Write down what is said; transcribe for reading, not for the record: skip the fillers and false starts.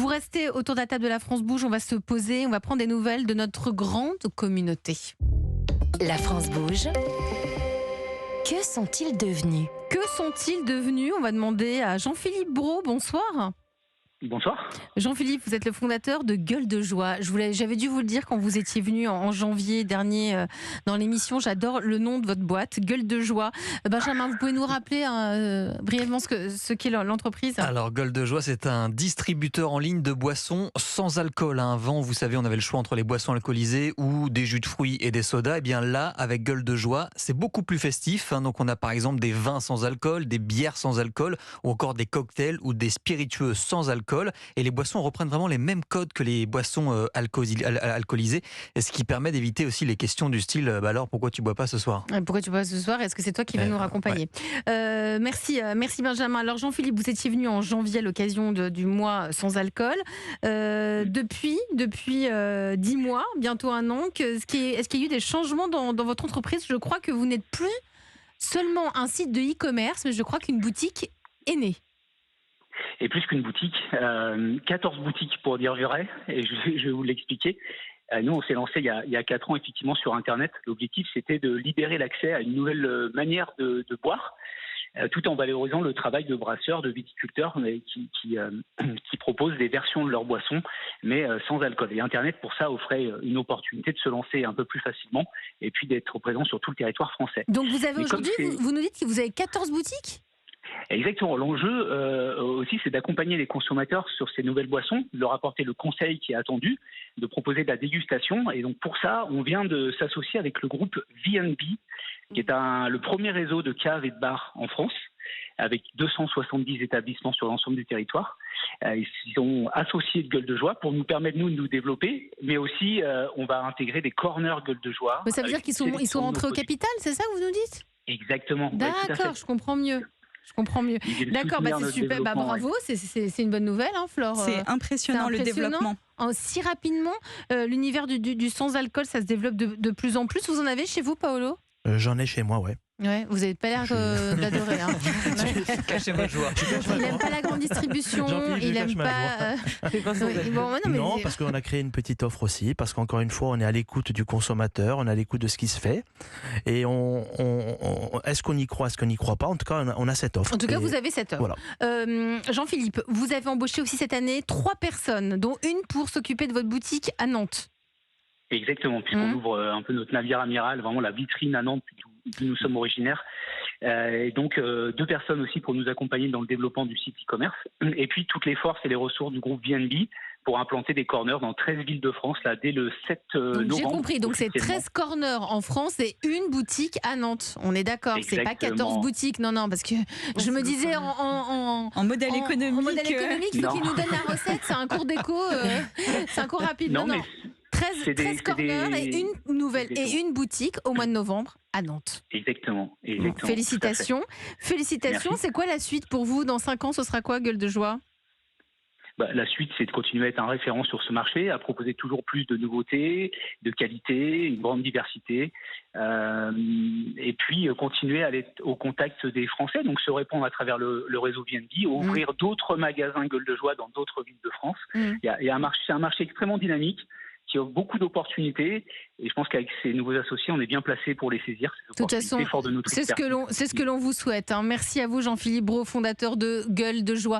Vous restez autour de la table de La France Bouge, on va se poser, on va prendre des nouvelles de notre grande communauté. La France bouge. Que sont-ils devenus ? Que sont-ils devenus ? On va demander à Jean-Philippe Brault. Bonsoir. Bonsoir. Jean-Philippe, vous êtes le fondateur de Gueule de Joie. J'avais dû vous le dire quand vous étiez venu en janvier dernier dans l'émission. J'adore le nom de votre boîte, Gueule de Joie. Benjamin, vous pouvez nous rappeler brièvement ce qu'est l'entreprise ? Alors, Gueule de Joie, c'est un distributeur en ligne de boissons sans alcool. Avant, vous savez, on avait le choix entre les boissons alcoolisées ou des jus de fruits et des sodas. Et bien là, avec Gueule de Joie, c'est beaucoup plus festif. Donc, on a par exemple des vins sans alcool, des bières sans alcool ou encore des cocktails ou des spiritueux sans alcool. Et les boissons reprennent vraiment les mêmes codes que les boissons alcoolisées, ce qui permet d'éviter aussi les questions du style alors pourquoi tu bois pas ce soir ? Pourquoi tu bois ce soir ? Est-ce que c'est toi qui vas nous raccompagner ? Ouais. Merci Benjamin. Alors Jean-Philippe, vous étiez venu en janvier à l'occasion du mois sans alcool. Depuis 10 mois, bientôt un an, est-ce qu'il y a eu des changements dans votre entreprise ? Je crois que vous n'êtes plus seulement un site de e-commerce, mais je crois qu'une boutique est née. Et plus qu'une boutique, 14 boutiques pour dire vrai, et je vais vous l'expliquer. Nous, on s'est lancé il y a 4 ans effectivement sur Internet. L'objectif, c'était de libérer l'accès à une nouvelle manière de boire, tout en valorisant le travail de brasseurs, de viticulteurs qui proposent des versions de leurs boissons, mais sans alcool. Et Internet, pour ça, offrait une opportunité de se lancer un peu plus facilement et puis d'être présent sur tout le territoire français. Donc vous avez aujourd'hui, vous nous dites que vous avez 14 boutiques ? Exactement. L'enjeu aussi, c'est d'accompagner les consommateurs sur ces nouvelles boissons, de leur apporter le conseil qui est attendu, de proposer de la dégustation. Et donc pour ça, on vient de s'associer avec le groupe V&B, qui est le premier réseau de caves et de bars en France, avec 270 établissements sur l'ensemble du territoire. Ils sont associés de Gueule de Joie pour nous permettre, nous, de nous développer, mais aussi on va intégrer des corners Gueule de Joie. Mais ça veut dire qu'ils sont rentrés au capital, c'est ça que vous nous dites ? Exactement. D'accord, je comprends mieux. D'accord, c'est super. Bravo, ouais. C'est une bonne nouvelle, hein, Flore. C'est impressionnant le développement. Si rapidement, l'univers du sans-alcool, ça se développe de plus en plus. Vous en avez chez vous, Paolo ? J'en ai chez moi, ouais. Ouais, vous n'avez pas l'air d'adorer. Hein. Cachez votre joie. Il n'aime pas la grande distribution. Il n'aime pas. Non, parce qu'on a créé une petite offre aussi, parce qu'encore une fois, on est à l'écoute du consommateur, on est à l'écoute de ce qui se fait. Et est-ce qu'on y croit, est-ce qu'on n'y croit pas ? En tout cas, on a cette offre. En tout cas, vous avez cette offre. Voilà. Jean-Philippe, vous avez embauché aussi cette année 3 personnes, dont une pour s'occuper de votre boutique à Nantes. Exactement, puisqu'on ouvre un peu notre navire amiral, vraiment la vitrine à Nantes, d'où nous sommes originaires. Et donc 2 personnes aussi pour nous accompagner dans le développement du site e-commerce. Et puis toutes les forces et les ressources du groupe V&B pour implanter des corners dans 13 villes de France là, dès le 7 novembre. J'ai compris, donc c'est 13 corners en France et une boutique à Nantes. On est d'accord, c'est pas 14 boutiques, non, parce que je me disais en modèle économique. En modèle économique, il faut qu'il nous donne la recette, c'est un cours d'éco, c'est un cours rapide. Non. 13 corners et une nouvelle et une boutique au mois de novembre à Nantes. Exactement. Félicitations. Félicitations. Merci. C'est quoi la suite pour vous ? Dans 5 ans, ce sera quoi, Gueule de Joie ? La suite, c'est de continuer à être un référent sur ce marché, à proposer toujours plus de nouveautés, de qualité, une grande diversité, et puis continuer à aller au contact des Français, donc se répondre à travers le réseau V&B, ouvrir d'autres magasins Gueule de Joie dans d'autres villes de France. Il y a un marché extrêmement dynamique, qui offre beaucoup d'opportunités, et je pense qu'avec ces nouveaux associés, on est bien placé pour les saisir. De toute façon, c'est ce que l'on vous souhaite. Merci à vous, Jean-Philippe Brault, fondateur de Gueule de Joie.